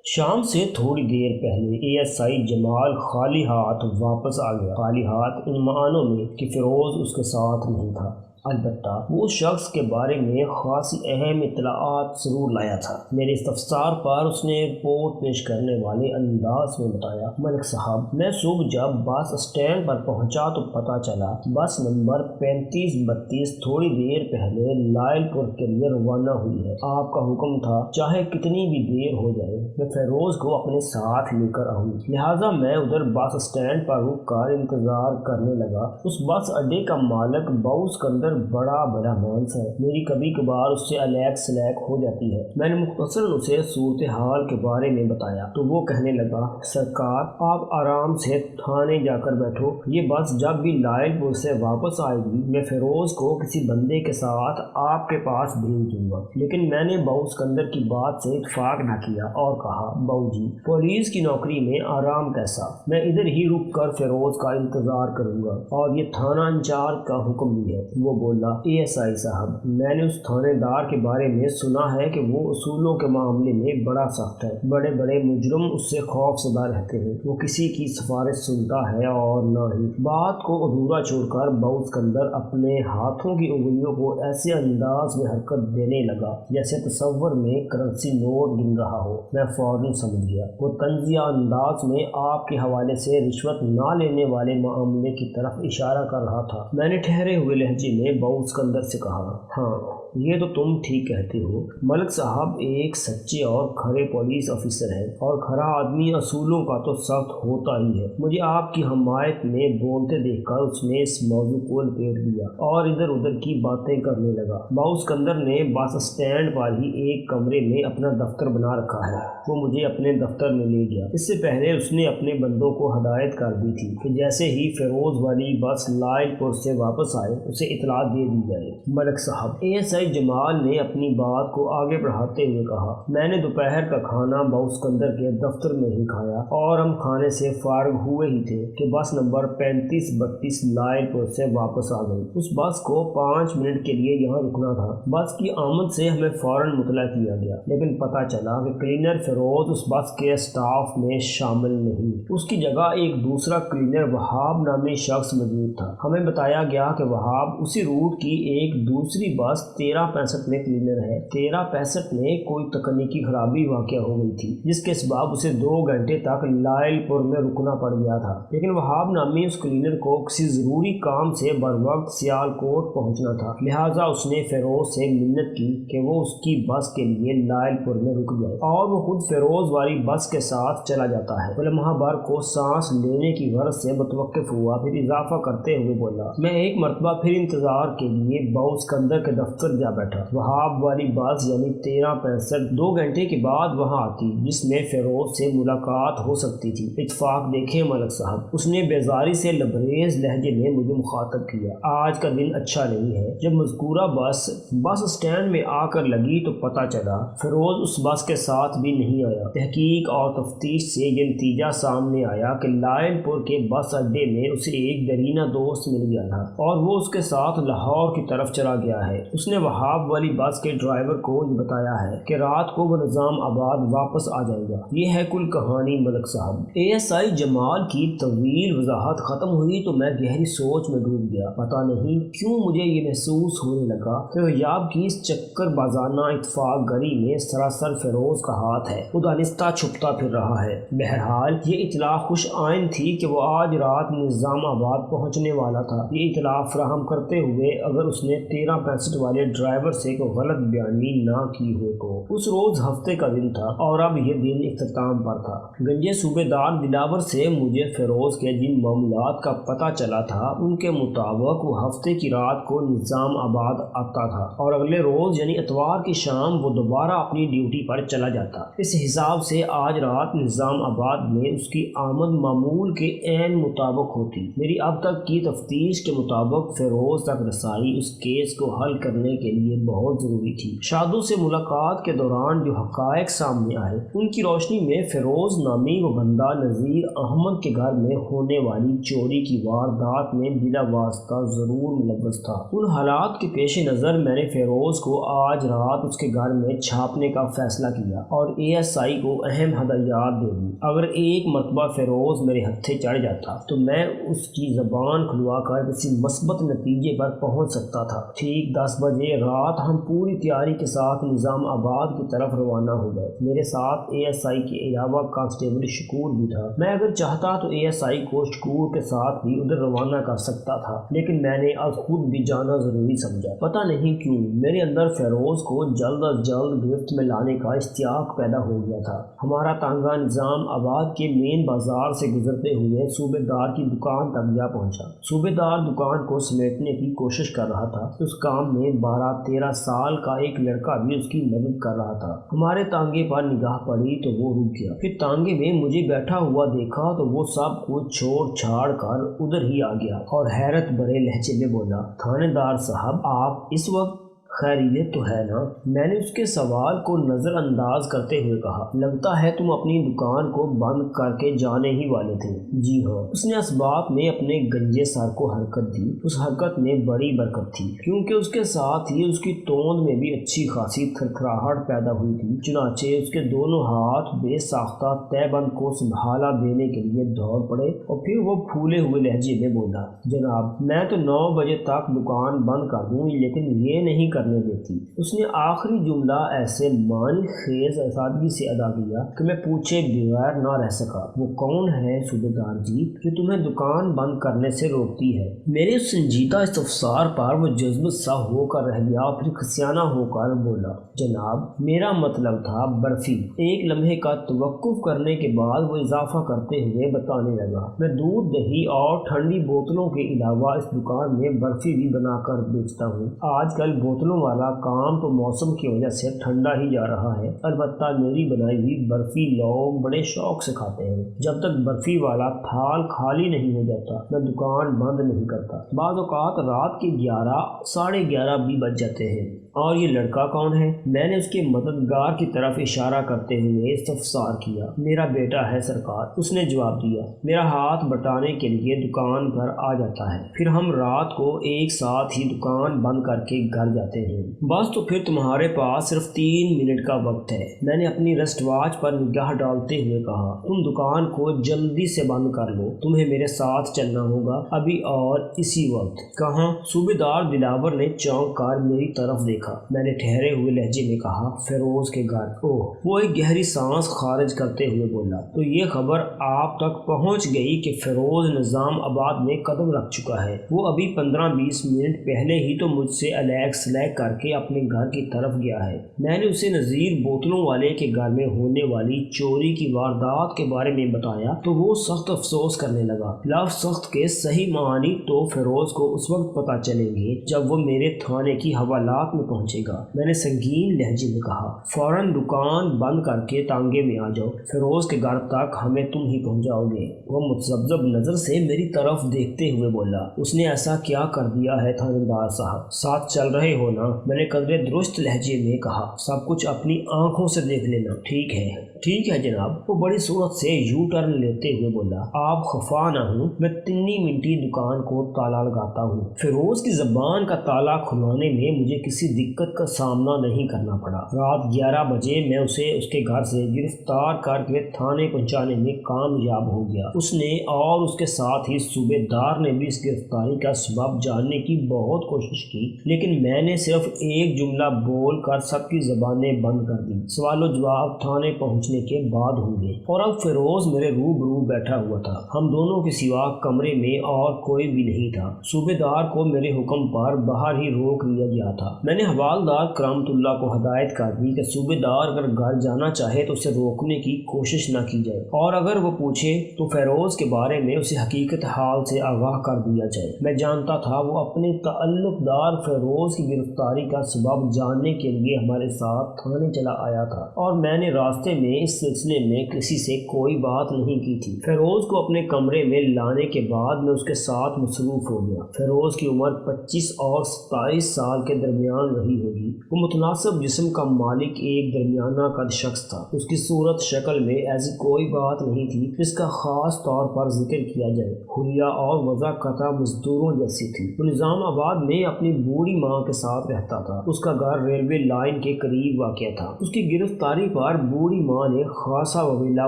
شام سے تھوڑی دیر پہلے اے ایس آئی جمال خالی ہاتھ واپس آ گیا، خالی ہاتھ ان معنوں میں کہ فیروز اس کے ساتھ نہیں تھا۔ البتہ وہ اس شخص کے بارے میں خاصی اہم اطلاعات ضرور لایا تھا۔ میرے استفسار پر اس نے رپورٹ پیش کرنے والے انداز میں بتایا، ملک صاحب، میں صبح جب بس اسٹینڈ پر پہنچا تو پتہ چلا بس نمبر 3532 تھوڑی دیر پہلے لائل پور کے لیے روانہ ہوئی ہے۔ آپ کا حکم تھا چاہے کتنی بھی دیر ہو جائے میں فیروز کو اپنے ساتھ لے کر آؤں، لہٰذا میں ادھر بس اسٹینڈ پر رک کر انتظار کرنے لگا۔ اس بس اڈے کا مالک باؤس کندر بڑا مانس ہے، میری کبھی کبھار اس سے الیک سلیک ہو جاتی ہے۔ میں نے مختصراً اسے صورتحال کے بارے میں بتایا تو وہ کہنے لگا، سرکار آپ آرام سے تھانے جا کر بیٹھو، یہ بس جب بھی لائل پور سے واپس آئے گی میں فیروز کو کسی بندے کے ساتھ آپ کے پاس بھیج دوں گا۔ لیکن میں نے باؤس کندر کی بات سے اتفاق نہ کیا اور کہا، باؤ جی پولیس کی نوکری میں آرام کیسا، میں ادھر ہی رک کر فیروز کا انتظار کروں گا اور یہ تھانہ انچارج کا حکم بھی ہے۔ وہ بولا، اے ایس آئی صاحب، میں نے اس تھانے دار کے بارے میں سنا ہے کہ وہ اصولوں کے معاملے میں بڑا سخت ہے، بڑے مجرم اس سے خوف زدہ رہتے ہیں، وہ کسی کی سفارش سنتا ہے اور نہ ہی۔ بات کو ادھورا چھوڑ کر باؤس کندر اپنے ہاتھوں کی انگلیوں کو ایسے انداز میں حرکت دینے لگا جیسے تصور میں کرنسی نوٹ گن رہا ہو۔ میں فوراً سمجھ گیا وہ طنزیہ انداز میں آپ کے حوالے سے رشوت نہ لینے والے معاملے کی طرف اشارہ کر رہا تھا۔ میں نے ٹھہرے ہوئے لہجے میں باؤس کندر سے کہا، ہاں یہ تو تم ٹھیک کہتے ہو، ملک صاحب ایک سچے اور کھرے پولیس آفیسر ہیں اور کھرا آدمی اصولوں کا تو سخت ہوتا ہی ہے۔ مجھے آپ کی حمایت میں بولتے دیکھ کر اس نے اس موضوع کو لپیٹ دیا اور ادھر ادھر کی باتیں کرنے لگا۔ باؤس کندر نے بس اسٹینڈ پر ہی ایک کمرے میں اپنا دفتر بنا رکھا ہے، وہ مجھے اپنے دفتر میں لے گیا۔ اس سے پہلے اس نے اپنے بندوں کو ہدایت کر دی تھی کہ جیسے ہی فیروز والی بس لائل پور سے واپس آئے اسے اطلاع دے دی جائے۔ ملک صاحب، اے ایس آئی جمال نے اپنی بات کو آگے بڑھاتے ہوئے کہا، میں نے دوپہر کا کھانا باؤس کندر کے دفتر میں ہی کھایا اور ہم کھانے سے فارغ ہوئے ہی تھے کہ بس نمبر 3532 لائل پور سے واپس آ گئی۔ اس بس کو 5 منٹ کے لیے یہاں رکنا تھا۔ بس کی آمد سے ہمیں فوراً مطلع کیا گیا، لیکن پتہ چلا کہ کلینر فیروز اس بس کے اسٹاف میں شامل نہیں، اس کی جگہ ایک دوسرا کلینر وہاب نامی شخص موجود تھا۔ ہمیں بتایا گیا کہ وہاب اسی روٹ کی ایک دوسری بس 1365 میں کلینر ہے۔ 1365 میں کوئی تکنیکی خرابی واقع ہو گئی تھی جس کے سبب اسے 2 گھنٹے تک لائل پور میں رکنا پڑ گیا تھا، لیکن وہاب نامی اس کلینر کو کسی ضروری کام سے بروقت سیال کوٹ پہنچنا تھا، لہٰذا اس نے فیروز سے منت کی کہ وہ اس کی بس کے لیے لائل پور میں رک جائے اور وہ خود فیروز والی بس کے ساتھ چلا جاتا ہے۔ وہ لمحہ بھر کو سانس لینے کی غرض سے متوقف ہوا، پھر اضافہ کرتے ہوئے بولا، میں ایک مرتبہ پھر انتظار کے لیے باؤس کندر کے دفتر جا بیٹھا۔ وہاب والی بس یعنی 1365 2 گھنٹے کے بعد وہاں آتی جس میں فیروز سے ملاقات ہو سکتی تھی۔ اتفاق دیکھیں ملک صاحب، اس نے بیزاری سے لبریز لہجے میں مجھے مخاطب کیا، آج کا دن اچھا نہیں ہے۔ جب مذکورہ بس اسٹینڈ میں آ کر لگی تو پتہ چلا فیروز اس بس کے ساتھ بھی نہیں آیا۔ تحقیق اور تفتیش سے یہ نتیجہ سامنے آیا کہ لائل پور کے بس اڈے میں اسے ایک درینہ دوست مل گیا تھا اور وہ اس کے ساتھ لاہور کی طرف چلا گیا ہے۔ اس نے وہاب والی بس کے ڈرائیور کو یہ بتایا ہے کہ رات کو وہ نظام آباد واپس آ جائے گا۔ یہ ہے کل کہانی ملک صاحب۔ اے ایس آئی جمال کی طویل وضاحت ختم ہوئی تو میں گہری سوچ میں ڈوب گیا۔ پتہ نہیں کیوں مجھے یہ محسوس ہونے لگا کہ حجاب کی اس چکر بازانہ اتفاق گری میں سراسر فیروز کا ہاتھ ہے، وہ دانستہ چھپتا پھر رہا ہے۔ بہرحال یہ اطلاع خوش آئند تھی کہ وہ آج رات نظام آباد پہنچنے والا تھا۔ یہ اطلاع فراہم کرتے ہوئے اگر اس نے 1365 والے ڈرائیور سے کوئی غلط بیانی نہ کی ہو تو اس روز ہفتے کا دن تھا اور اب یہ دن اختتام پر تھا۔ گنجے صوبے دار دلاور سے مجھے فیروز کے جن معاملات کا پتہ چلا تھا ان کے مطابق وہ ہفتے کی رات کو نظام آباد آتا تھا اور اگلے روز یعنی اتوار کی شام وہ دوبارہ اپنی ڈیوٹی پر چلا جاتا۔ اس حساب سے آج رات نظام آباد میں اس کی آمد معمول کے عین مطابق ہوتی۔ میری اب تک کی تفتیش کے مطابق فیروز تک رسائی اس کیس کو حل کرنے کے لیے بہت ضروری تھی۔ شادو سے ملاقات کے دوران جو حقائق سامنے آئے ان کی روشنی میں فیروز نامی وہ بندہ نذیر احمد کے گھر میں ہونے والی چوری کی واردات میں بلا واسطہ ضرور ملوث تھا۔ ان حالات کے پیش نظر میں نے فیروز کو آج رات اس کے گھر میں چھاپنے کا فیصلہ کیا اور ASI کو اہم ہدایات دے دی۔ اگر ایک مرتبہ فیروز میرے ہتھے چڑھ جاتا تو میں اس کی زبان کھلوا کر کسی مثبت نتیجے پر پہنچ سکتا تھا۔ ٹھیک 10 بجے رات ہم پوری تیاری کے ساتھ نظام آباد کی طرف روانہ ہو گئے۔ میرے ساتھ ASI کے علاوہ کانسٹیبل شکور بھی تھا۔ میں اگر چاہتا تو ASI کو شکور کے ساتھ بھی ادھر روانہ کر سکتا تھا، لیکن میں نے اب خود بھی جانا ضروری سمجھا۔ پتہ نہیں کیوں میرے اندر فیروز کو جلد از جلد گرفت میں لانے کا اشتیاق پیدا ہو گیا تھا۔ ہمارا تانگہ نظام آباد کے مین بازار سے گزرتے ہوئے صوبے دار کی دکان تک جا پہنچا۔ صوبے دار دکان کو سمیٹنے کی کوشش کر رہا تھا۔ اس کام میں 12-13 سال کا ایک لڑکا بھی اس کی مدد کر رہا تھا۔ ہمارے تانگے پر نگاہ پڑی تو وہ رک گیا۔ پھر تانگے میں مجھے بیٹھا ہوا دیکھا تو وہ سب کچھ چھوڑ چھاڑ کر ادھر ہی آ گیا اور حیرت بھرے لہجے میں بولا، تھانے دار صاحب آپ اس وقت خیریت تو ہے نا؟ میں نے اس کے سوال کو نظر انداز کرتے ہوئے کہا، لگتا ہے تم اپنی دکان کو بند کر کے جانے ہی والے تھے۔ جی ہاں۔ اس نے اسباب میں اپنے گنجے سر کو حرکت دی۔ اس حرکت میں بڑی برکت تھی کیونکہ اس کے ساتھ ہی اس کی توند میں بھی اچھی خاصی تھرتھراہٹ پیدا ہوئی تھی۔ چنانچہ اس کے دونوں ہاتھ بے ساختہ تہ بند کو سنبھالا دینے کے لیے دوڑ پڑے اور پھر وہ پھولے ہوئے لہجے میں بولا، جناب میں تو 9 بجے تک دکان بند کر دوں لیکن یہ نہیں کرنے دیتی۔ اس نے آخری جملہ ایسے معنی خیز سادگی سے ادا کیا کہ میں پوچھے بغیر نہ رہ سکا، وہ کون ہے صوبے دار جی جو تمہیں دکان بند کرنے سے روکتی ہے؟ میرے سنجیدہ استفسار پر وہ جذب سا ہو کر رہ گیا، پھر خسیانہ ہو کر بولا، جناب میرا مطلب تھا برفی۔ ایک لمحے کا توقف کرنے کے بعد وہ اضافہ کرتے ہوئے بتانے لگا، میں دودھ دہی اور ٹھنڈی بوتلوں کے علاوہ اس دکان میں برفی بھی بنا کر بیچتا ہوں۔ آج کل بوتلوں والا کام تو موسم کی وجہ سے ٹھنڈا ہی جا رہا ہے، البتہ میری بنائی ہوئی برفی لوگ بڑے شوق سے کھاتے ہیں۔ جب تک برفی والا تھال خالی نہیں ہو جاتا میں دکان بند نہیں کرتا۔ بعض اوقات رات کے 11 ساڑھے 11 بھی بج جاتے ہیں۔ اور یہ لڑکا کون ہے؟ میں نے اس کے مددگار کی طرف اشارہ کرتے ہوئے استفسار کیا۔ میرا بیٹا ہے سرکار، اس نے جواب دیا، میرا ہاتھ بٹانے کے لیے دکان پر آ جاتا ہے، پھر ہم رات کو ایک ساتھ ہی دکان بند کر کے گھر جاتے ہیں۔ بس تو پھر تمہارے پاس صرف 3 منٹ کا وقت ہے۔ میں نے اپنی رسٹ واچ پر نگاہ ڈالتے ہوئے کہا، تم دکان کو جلدی سے بند کر لو، تمہیں میرے ساتھ چلنا ہوگا ابھی اور اسی وقت۔ کہاں؟ صوبے دار دلاور نے چونک کر میری طرف دیکھا۔ میں نے ٹھہرے ہوئے لہجے میں کہا، فیروز کے گھر۔ اوہ! وہ ایک گہری سانس خارج کرتے ہوئے بولا، تو یہ خبر آپ تک پہنچ گئی کہ فیروز نظام آباد میں قدم رکھ چکا ہے؟ وہ ابھی 15-20 منٹ پہلے ہی تو مجھ سے الیگ سلیگ کر کے اپنے گھر کی طرف گیا ہے۔ میں نے اسے نذیر بوتلوں والے کے گھر میں ہونے والی چوری کی واردات کے بارے میں بتایا تو وہ سخت افسوس کرنے لگا۔ لفظ سخت کے صحیح معنی تو فیروز کو اس وقت پتہ چلیں گے جب وہ میرے تھانے کی حوالات میں پہنچے گا۔ میں نے سنگین لہجے میں کہا، فوراً دکان بند کر کے تانگے میں آ جاؤ، فیروز کے گھر تک ہمیں تم ہی پہنچاؤ گے۔ وہ متذبذب نظر سے میری طرف دیکھتے ہوئے بولا، اس نے ایسا کیا کر دیا ہے تھانے دار صاحب؟ ساتھ چل رہے ہو نا؟ میں نے قدرے درست لہجے میں کہا، سب کچھ اپنی آنکھوں سے دیکھ لینا۔ ٹھیک ہے ٹھیک ہے جناب۔ وہ بڑی صورت سے یو ٹرن لیتے ہوئے بولا، آپ خفا نہ ہوں، میں 3 منٹی دکان کو تالا لگاتا ہوں۔ فیروز کی زبان کا تالا کھلانے میں مجھے کسی دقت کا سامنا نہیں کرنا پڑا۔ رات 11 بجے میں اسے اس کے گھر سے گرفتار کر کے تھانے پہنچانے میں کامیاب ہو گیا۔ اس نے اور اس کے ساتھ ہی صوبے دار نے بھی اس گرفتاری کا سبب جاننے کی بہت کوشش کی، لیکن میں نے صرف ایک جملہ بول کر سب کی زبانیں بند کر دی۔ سوال و جواب تھانے پہنچنے کے بعد ہوں گے۔ اور اب فیروز میرے روبرو بیٹھا ہوا تھا، ہم دونوں کے سوا کمرے میں اور کوئی بھی نہیں تھا۔ صوبے دار کو میرے حکم پر باہر ہی روک لیا گیا تھا۔ میں نے حوالدار کرامت اللہ کو ہدایت کر دی کہ صوبے دار اگر گھر جانا چاہے تو اسے روکنے کی کوشش نہ کی جائے، اور اگر وہ پوچھے تو فیروز کے بارے میں اسے حقیقت حال سے آگاہ کر دیا جائے۔ میں جانتا تھا وہ اپنے تعلق دار فیروز کی گرفتاری کا سبب جاننے کے لیے ہمارے ساتھ تھانے چلا آیا تھا، اور میں نے راستے میں نے اس سلسلے میں کسی سے کوئی بات نہیں کی تھی۔ فیروز کو اپنے کمرے میں لانے کے بعد میں اس کے ساتھ مصروف ہو گیا۔ فیروز کی عمر 25 اور 27 سال کے درمیان رہی ہوگی۔ وہ متناسب جسم کا مالک ایک درمیانہ قد شخص تھا۔ اس کی صورت شکل میں ایسی کوئی بات نہیں تھی جس کا خاص طور پر ذکر کیا جائے۔ حلیہ اور وضاحت مزدوروں جیسی تھی۔ وہ نظام آباد میں اپنی بوڑھی ماں کے ساتھ رہتا تھا۔ اس کا گھر ریلوے لائن کے قریب واقع تھا۔ اس کی گرفتاری پر بوڑھی ماں نے خاصا وبیلا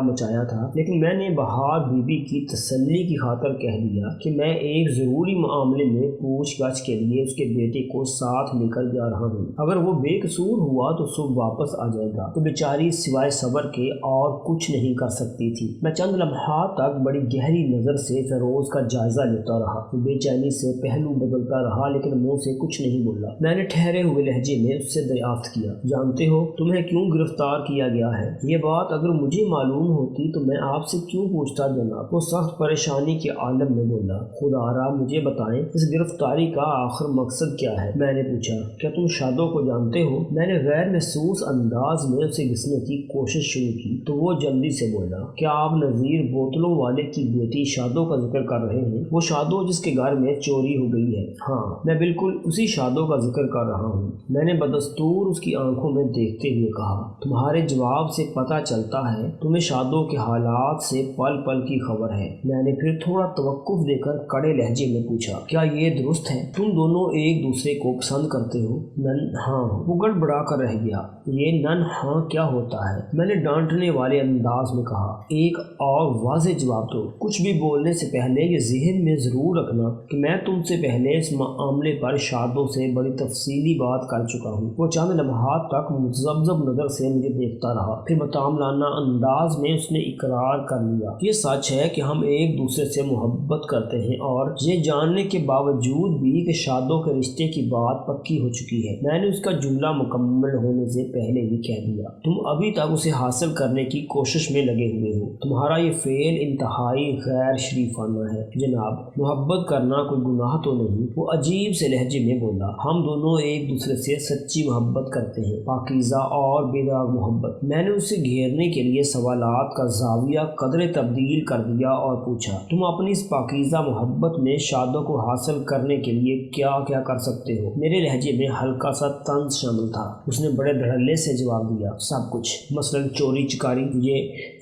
مچایا تھا، لیکن میں نے بہار بی بی کی تسلی کی خاطر کہہ دیا کہ میں ایک ضروری معاملے میں پوچھ گچھ کے لیے اس کے بیٹے کو ساتھ لے کر جا رہا ہوں۔ اگر وہ بے قصور ہوا تو صبح واپس آ جائے گا۔ تو بیچاری سوائے صبر کے اور کچھ نہیں کر سکتی تھی۔ میں چند لمحات تک بڑی گہری نظر سے فیروز کا جائزہ لیتا رہا۔ وہ بے چینی سے پہلو بدلتا رہا لیکن منہ سے کچھ نہیں بولا۔ میں نے ٹھہرے ہوئے لہجے میں اس سے دریافت کیا، جانتے ہو تمہیں کیوں گرفتار کیا گیا ہے؟ یہ بات اگر مجھے معلوم ہوتی تو میں آپ سے کیوں پوچھتا جناب؟ وہ سخت پریشانی کے عالم میں بولا، خدا را مجھے بتائیں اس گرفتاری کا آخر مقصد کیا ہے؟ میں نے پوچھا، کیا تم شادو کو جانتے ہو؟ میں نے غیر محسوس انداز میں اسے گھسنے کی کوشش شروع کی تو وہ جلدی سے بولا، کیا آپ نذیر بوتلوں والے کی بیٹی شادو کا ذکر کر رہے ہیں؟ وہ شادو جس کے گھر میں چوری ہو گئی ہے؟ ہاں، میں بالکل اسی شادو کا ذکر کر رہا ہوں۔ میں نے بدستور اس کی آنکھوں میں دیکھتے ہوئے کہا، تمہارے جواب سے پتہ چلتا ہے تمہیں شادو کے حالات سے پل پل کی خبر ہے۔ میں نے پھر تھوڑا توقف دے کر کڑے لہجے میں پوچھا، کیا یہ درست ہے؟ تم دونوں ایک دوسرے کو پسند کرتے ہو؟ نن ہاں۔ وہ گڑبڑا کر رہ گیا۔ یہ نن ہاں کیا ہوتا ہے؟ میں نے ڈانٹنے والے انداز میں کہا، ایک اور واضح جواب دو۔ کچھ بھی بولنے سے پہلے یہ ذہن میں ضرور رکھنا کہ میں تم سے پہلے اس معاملے پر شادو سے بڑی تفصیلی بات کر چکا ہوں۔ وہ چند لمحات تک متذبذب نظر سے مجھے دیکھتا رہا، پھر بتاملانہ انداز میں اس نے اقرار کر لیا، یہ سچ ہے کہ ہم ایک دوسرے سے محبت کرتے ہیں اور یہ جاننے کے باوجود بھی کہ شادو کے رشتے کی بات پکی ہو چکی ہے۔ میں نے اس کا جملہ مکمل ہونے سے پہلے ہی کہہ دیا، تم ابھی تک اسے حاصل کرنے کی کوشش میں لگے ہوئے ہو۔ تمہارا یہ فعل انتہائی غیر شریفانہ ہے جناب۔ محبت کرنا کوئی گناہ تو نہیں۔ وہ عجیب سے لہجے میں بولا، ہم دونوں ایک دوسرے سے سچی محبت کرتے ہیں، پاکیزہ اور بے داغ محبت۔ میں نے اسے گھیرنے کے لیے سوالات کا زاویہ قدرے تبدیل کر دیا اور پوچھا، تم اپنی اس پاکیزہ محبت میں شادو کو حاصل کرنے کے لیے کیا کیا کر سکتے ہو؟ میرے لہجے میں ہلکا سا طنز شامل تھا۔ اس نے بڑے دھڑلے سے جواب دیا، سب کچھ، مثلاً چوری چکاری۔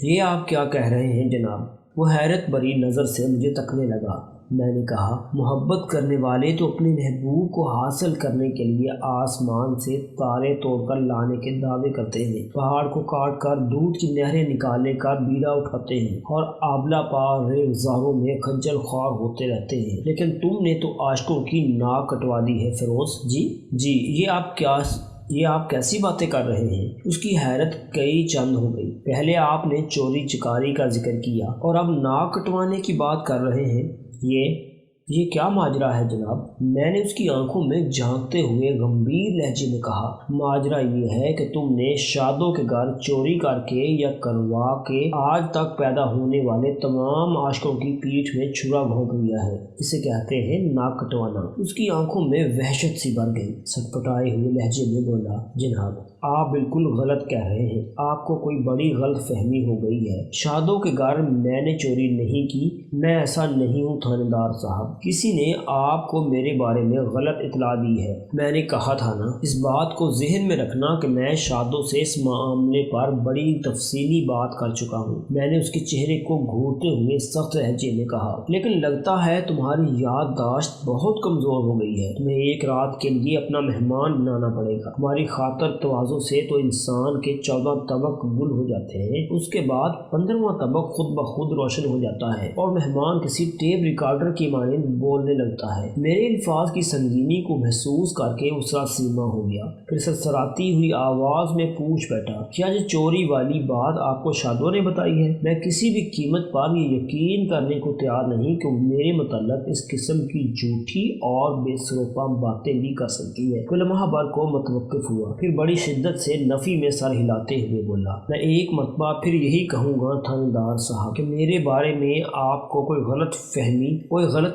یہ آپ کیا کہہ رہے ہیں جناب؟ وہ حیرت بری نظر سے مجھے تکنے لگا۔ میں نے کہا، محبت کرنے والے تو اپنے محبوب کو حاصل کرنے کے لیے آسمان سے تارے توڑ کر لانے کے دعوے کرتے ہیں، پہاڑ کو کاٹ کر دودھ کی نہریں نکالنے کا بیڑا اٹھاتے ہیں اور آبلا پار ریگزاروں میں خجل خوار ہوتے رہتے ہیں، لیکن تم نے تو عاشقوں کی ناک کٹوا دی ہے فیروز جی یہ آپ کیسی باتیں کر رہے ہیں؟ اس کی حیرت کئی چند ہو گئی۔ پہلے آپ نے چوری چکاری کا ذکر کیا اور اب ناک کٹوانے کی بات کر رہے ہیں۔ یہ کیا ماجرا ہے جناب؟ میں نے اس کی آنکھوں میں جھانکتے ہوئے گمبھیر لہجے میں کہا، ماجرا یہ ہے کہ تم نے شادو کے گھر چوری کر کے یا کروا کے آج تک پیدا ہونے والے تمام عاشقوں کی پیٹھ میں چھرا گھونپ لیا ہے۔ اسے کہتے ہیں ناک کٹوانا۔ اس کی آنکھوں میں وحشت سی بھر گئی۔ سٹپٹائے ہوئے لہجے میں بولا، جناب آپ بالکل غلط کہہ رہے ہیں، آپ کو کوئی بڑی غلط فہمی ہو گئی ہے۔ شادو کے گھر میں نے چوری نہیں کی، میں ایسا نہیں ہوں تھانے دار صاحب، کسی نے آپ کو میرے بارے میں غلط اطلاع دی ہے۔ میں نے کہا تھا نا، اس بات کو ذہن میں رکھنا کہ میں شادو سے اس معاملے پر بڑی تفصیلی بات کر چکا ہوں۔ میں نے اس کے چہرے کو گھورتے ہوئے سخت لہجے میں کہا، لیکن لگتا ہے تمہاری یادداشت بہت کمزور ہو گئی ہے، تمہیں ایک رات کے لیے اپنا مہمان بنانا پڑے گا۔ ہماری خاطر تواضع سے تو انسان کے 14 طبق گل ہو جاتے ہیں، اس کے بعد 15واں طبق خود بخود روشن ہو جاتا ہے اور مہمان کسی ٹیپ ریکارڈر کی مانند بولنے لگتا ہے۔ میرے الفاظ کی سنگینی کو محسوس کر کے اس کا سیما ہو گیا، پھر سرسراتی ہوئی آواز میں پوچھ بیٹھا، کیا یہ چوری والی بات آپ کو شادو نے بتائی ہے؟ میں کسی بھی قیمت پر یہ یقین کرنے کو تیار نہیں کہ وہ میرے متعلق اس قسم کی جھوٹی اور بے سروپا باتیں بھی کر سکتی ہے۔ وہ لمحہ بھر کو متوقف ہوا، پھر بڑی شدت سے نفی میں سر ہلاتے ہوئے بولا، میں ایک مرتبہ پھر یہی کہوں گا تھاندار صاحب کہ میرے بارے میں آپ کو کوئی غلط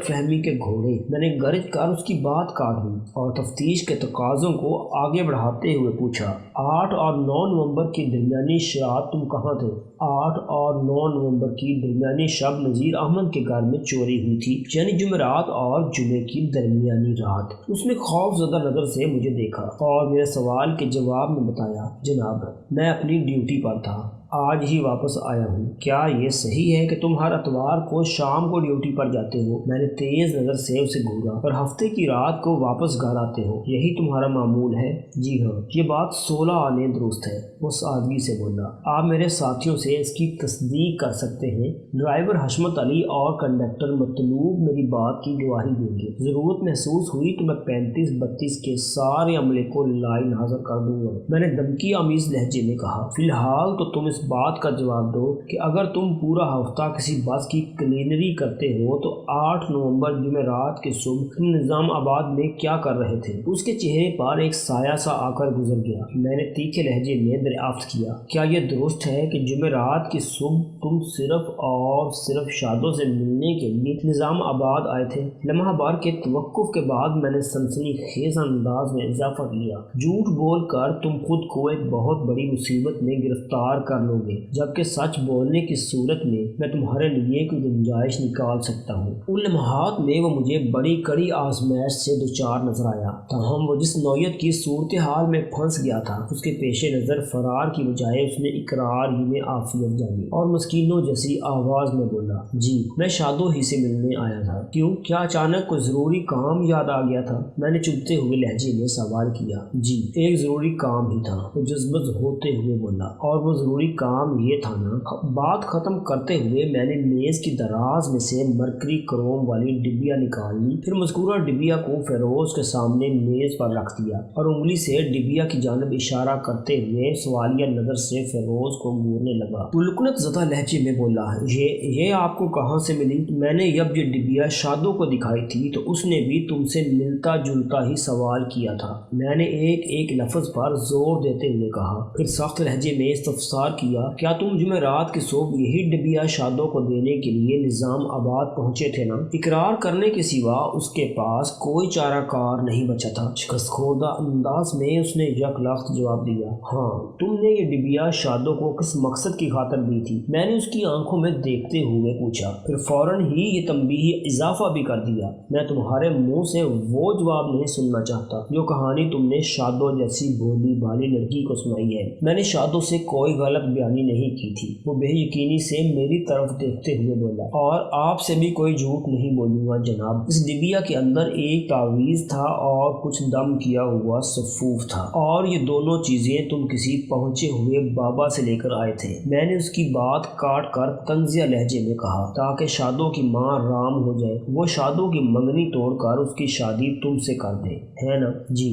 فہمی کے گھوڑے۔ میں نے گرج کر اس کی بات کاٹ دی اور تفتیش کے تقاضوں کو آگے بڑھاتے ہوئے پوچھا، 8 اور 9 نومبر کی درمیانی رات تم کہاں تھے؟ 8 اور 9 نومبر کی درمیانی شب نذیر احمد کے گھر میں چوری ہوئی تھی، یعنی جمعرات اور جمعے کی درمیانی رات۔ اس نے خوف زدہ نظر سے مجھے دیکھا اور میرے سوال کے جواب میں بتایا، جناب میں اپنی ڈیوٹی پر تھا، آج ہی واپس آیا ہوں۔ کیا یہ صحیح ہے کہ تم ہر اتوار کو شام کو ڈیوٹی پر جاتے ہو؟ میں نے تیز نظر سے اسے گھورا، اور ہفتے کی رات کو واپس گھر آتے ہو، یہی تمہارا معمول ہے؟ جی ہاں، یہ بات 16 آنے درست ہے، وہ سادگی سے بولا۔ آپ میرے ساتھیوں سے اس کی تصدیق کر سکتے ہیں، ڈرائیور حشمت علی اور کنڈکٹر مطلوب میری بات کی گواہی دیں گے۔ ضرورت محسوس ہوئی تو میں 35-32 کے سارے عملے کو لائن حاضر کر دوں گا، میں نے دھمکی آمیز لہجے میں کہا۔ فی الحال تو تم اس بات کا جواب دو کہ اگر تم پورا ہفتہ کسی بس کی کلینری کرتے ہو تو 8 نومبر جمعرات کے صبح تم نظام آباد میں کیا کر رہے تھے؟ اس کے چہرے پر ایک سایہ سا آ کر گزر گیا۔ میں نے تیکھے لہجے میں دریافت کیا، کیا یہ درست ہے کہ جمعرات کی صبح تم صرف اور صرف شادوں سے ملنے کے لیے نظام آباد آئے تھے؟ لمحہ بار کے توقف کے بعد میں نے سنسنی خیز انداز میں اضافہ کیا، جھوٹ بول کر تم خود کو ایک بہت بڑی مصیبت میں گرفتار کر لو گے، جبکہ سچ بولنے کی صورت میں تمہارے لیے کوئی گنجائش نکال سکتا ہوں۔ ان لمحات میں وہ مجھے بڑی کڑی آزمائش سے دوچار نظر آیا، تاہم وہ جس نوعیت کی صورتحال میں پھنس گیا تھا اس کے پیش نظر فرار کی بجائے اس نے اقرار ہی میں عافیت جانی اور مسکینوں جیسی آواز میں بولا، جی میں شادو ہی سے ملنے آیا تھا۔ کیوں؟ کیا اچانک کوئی ضروری کام یاد آ گیا تھا؟ میں نے چبھتے ہوئے لہجے میں سوال کیا۔ جی ایک ضروری کام ہی تھا، وہ جذبت ہوتے ہوئے بولا، اور وہ ضروری کام یہ تھا نا۔ بات ختم کرتے ہوئے میں نے میز کی دراز میں سے مرکری کروم والی ڈبیا نکال لی، پھر مذکورہ ڈبیا کو فیروز کے سامنے میز پر رکھ دیا اور انگلی سے ڈبیا کی جانب اشارہ کرتے ہوئے سوالیہ نظر سے فیروز کو گورنے لگا۔ وہ لکنت زدہ لہجے میں بولا، یہ آپ کو کہاں سے ملی؟ میں نے جب یہ ڈبیا شادو کو دکھائی تھی تو اس نے بھی تم سے ملتا جلتا ہی سوال کیا تھا۔ میں نے ایک لفظ پر زور دیتے ہوئے کہا، پھر سخت لہجے میں استفسار کیا، کیا تم جمعرات کی صبح یہی ڈبیا شادو کو دینے کے لیے نظام آباد پہنچے تھے نا؟ اقرار کرنے کے سوا اس کے پاس کوئی چارہ کار نہیں بچا تھا۔ شکست خوردہ انداز میں اس نے یک لخت جواب دیا، ہاں۔ تم نے یہ ڈبیا شادو کو کس مقصد کی خاطر دی تھی؟ میں نے اس کی آنکھوں میں دیکھتے ہوئے پوچھا، پھر فوراً ہی یہ تنبیہی اضافہ بھی کر دیا، میں تمہارے منہ سے وہ جواب نہیں سننا چاہتا جو کہانی تم نے شادو جیسی بھولی بھالی لڑکی کو سنائی ہے۔ میں نے شادو سے کوئی غلط بیانی نہیں کی تھی، وہ بے یقینی سے میری طرف دیکھتے ہوئے بولا، اور آپ سے بھی کوئی جھوٹ نہیں بولوں گا جناب، اس ڈبیا کے اندر ایک تعویذ تھا اور کچھ دم کیا ہوا سفوف تھا، اور یہ دونوں چیزیں تم کسی پہنچے ہوئے بابا سے لے کر آئے تھے۔ میں نے اس کی بات کاٹ کر طنزیہ لہجے میں کہا، تاکہ شادو کی ماں رام ہو جائے، وہ شادو کی منگنی توڑ کر اس کی شادی تم سے کر دے، ہے نا؟ جی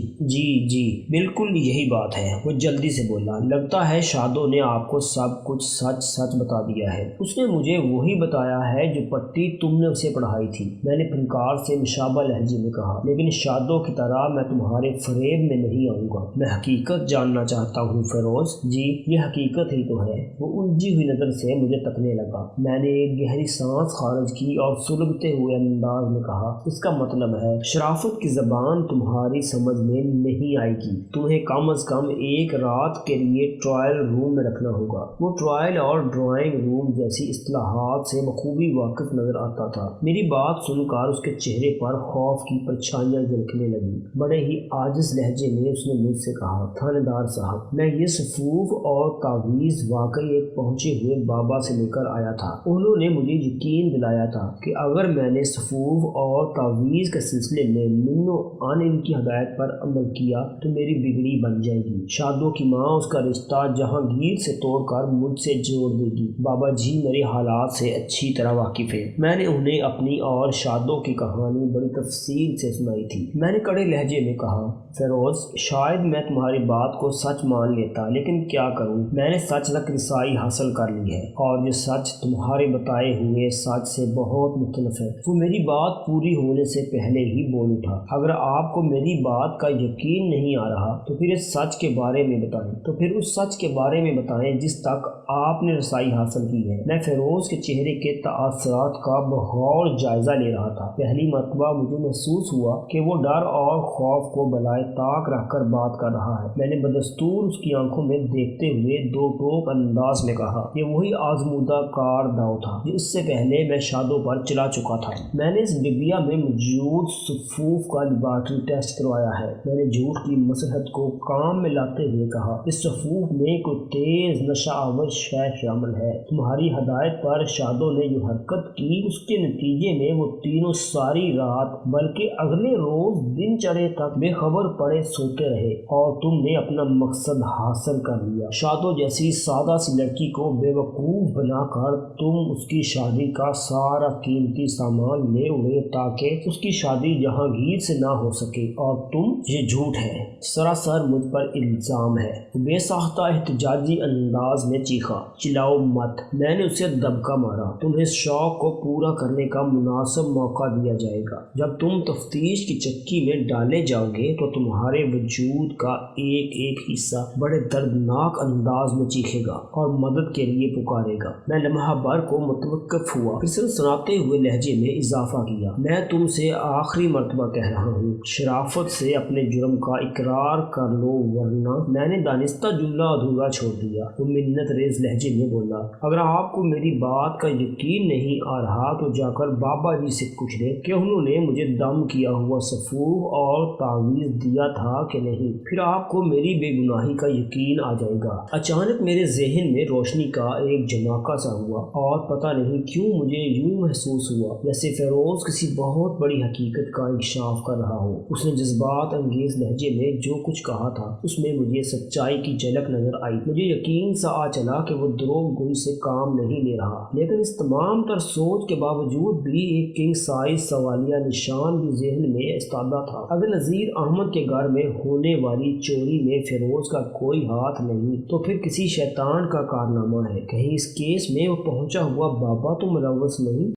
بالکل یہی بات ہے، وہ جلدی سے بولا، لگتا ہے شادو نے آپ کو سب کچھ سچ بتا دیا ہے۔ اس نے مجھے وہی بتایا ہے جو پٹی تم نے اسے پڑھائی تھی، میں نے فنکار سے مشابہ لہجے میں کہا، لیکن شادو کی طرح میں تمہارے فریب میں نہیں آؤں گا، میں حقیقت جاننا چاہتا ہوں فیروز۔ جی یہ حقیقت ہی تو ہے۔ وہ الجھی ہوئی نظر سے مجھے تکنے لگا۔ میں نے ایک گہری سانس خارج کی اور سلگتے ہوئے انداز میں کہا، اس کا مطلب ہے شرافت کی زبان تمہاری سمجھ میں نہیں آئے گی، تمہیں کم از کم ایک رات کے لیے ٹرائل روم میں رکھنا ہوگا۔ وہ ٹرائل اور ڈرائنگ روم جیسی اصطلاحات سے بخوبی واقف نظر آتا تھا۔ میری بات سن کر اس کے چہرے پر خوف کی پرچھائیاں جھلکنے لگی۔ بڑے ہی عاجز لہجے میں اس نے مجھ سے کہا، تھانے صاحب میں یہ سفوف اور تعویذ واقعی ایک پہنچے ہوئے بابا سے لے کر آیا تھا۔ انہوں نے مجھے یقین دلایا تھا کہ اگر میں نے سفوف اور تعویذ کے سلسلے میں منو ان کی ہدایت پر عمل کیا تو میری بگڑی بن جائے گی۔ شادو کی ماں اس کا رشتہ جہانگیر سے توڑ کر مجھ سے جوڑ دے گی۔ بابا جی میرے حالات سے اچھی طرح واقف ہے۔ میں نے انہیں اپنی اور شادوں کی کہانی بڑی تفصیل سے سنائی تھی۔ میں نے کڑے لہجے میں کہا، فیروز شاید میں تمہاری بات کو سچ مان لیتا، لیکن کیا کروں، میں نے سچ تک رسائی حاصل کر لی ہے، اور یہ سچ تمہارے بتائے ہوئے سچ سے بہت مختلف ہے۔ وہ میری بات پوری ہونے سے پہلے ہی بول اٹھا، اگر آپ کو میری بات کا یقین نہیں آ رہا تو پھر اس سچ کے بارے میں بتائیں، تو پھر اس سچ کے بارے میں بتائیں جس تک آپ نے رسائی حاصل کی ہے۔ میں فیروز کے چہرے کے تاثرات کا بغور جائزہ لے رہا تھا۔ پہلی مرتبہ مجھے محسوس ہوا کہ وہ ڈر اور خوف کو بلائے طاق رکھ کر بات کر رہا ہے۔ میں نے بدستور اس کی آنکھوں میں دیکھتے ہوئے دو ٹوک انداز میں کہا، یہ وہی آزمودہ کار داؤ تھا جو اس سے پہلے میں شادوں پر چلا چکا تھا۔ میں نے اس ڈبیا میں موجود صفوف کا لیبارٹری ٹیسٹ کروایا ہے۔ میں نے جھوٹ کی مصلحت کو کام میں لاتے ہوئے کہا، اس صفوف میں کوئی تیز نشہ آور شے شامل ہے۔ تمہاری ہدایت پر شادوں نے جو حرکت کی، اس کے نتیجے میں وہ تینوں ساری رات بلکہ اگلے روز دن چڑھے تک بے خبر پڑے سوتے رہے، اور تم نے اپنا مقصد حاصل کر لیا۔ شادوں جیسی سادہ سی لڑکی کو بے وقوف بنا کر تم اس کی شادی کا سارا قیمتی سامان لے اڑے تاکہ اس کی شادی جہانگیر سے نہ ہو سکے، اور تم، یہ جھوٹ ہے، سراسر مجھ پر الزام ہے۔ بے ساختہ احتجاجی انداز میں چیخا، چلاؤ مت۔ میں نے اسے دبکا مارا، تمہیں اس شوق کو پورا کرنے کا مناسب موقع دیا جائے گا۔ جب تم تفتیش کی چکی میں ڈالے جاؤ گے تو تمہارے وجود کا ایک ایک حصہ بڑے دردناک انداز میں چیخے گا اور مدد کے لیے پکارے گا۔ میں لمحہ بھر کو متوقف ہوا، پھر سناتے ہوئے لہجے میں اضافہ کیا، میں تم سے آخری مرتبہ کہہ رہا ہوں، شرافت سے اپنے جرم کا اقرار کر لو، ورنہ… میں نے دانستہ جملہ ادھورا چھوڑ دیا۔ وہ منت ریز لہجے میں بولا، اگر آپ کو میری بات کا یقین نہیں آ رہا تو جا کر بابا جی سے پوچھ لیں کہ انہوں نے مجھے دم کیا ہوا صفوف اور تعویذ دیا تھا کہ نہیں، پھر آپ کو میری بے گناہی کا یقین آ جائے گا۔ اچانک میرے ذہن میں روشنی کا ایک جھماکہ سا ہوا، اور پتہ نہیں کیوں مجھے یوں محسوس ہوا جیسے فیروز کسی بہت بڑی حقیقت کا انکشاف کر رہا ہو۔ اس نے جذبات انگیز لہجے میں جو کچھ کہا تھا اس میں مجھے سچائی کی جھلک نظر آئی۔ مجھے یقین سا آ چلا کہ وہ دروغ گوئی سے کام نہیں لے رہا، لیکن اس تمام تر سوچ کے باوجود بھی ایک کنگ سائز سوالیہ نشان بھی ذہن میں استادہ تھا۔ اگر نذیر احمد کے گھر میں ہونے والی چوری میں فیروز کا کوئی ہاتھ نہیں تو پھر کسی شیطان کا کارنامہ ہے۔ کہیں اس کیس میں وہ پہنچا ہوا بابا تو ملوث نہیں؟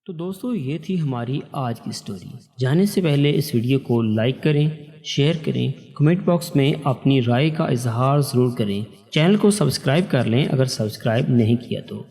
تو دوستو، یہ تھی ہماری آج کی سٹوری۔ جانے سے پہلے اس ویڈیو کو لائک کریں، شیئر کریں، کمنٹ باکس میں اپنی رائے کا اظہار ضرور کریں۔ چینل کو سبسکرائب کر لیں اگر سبسکرائب نہیں کیا تو۔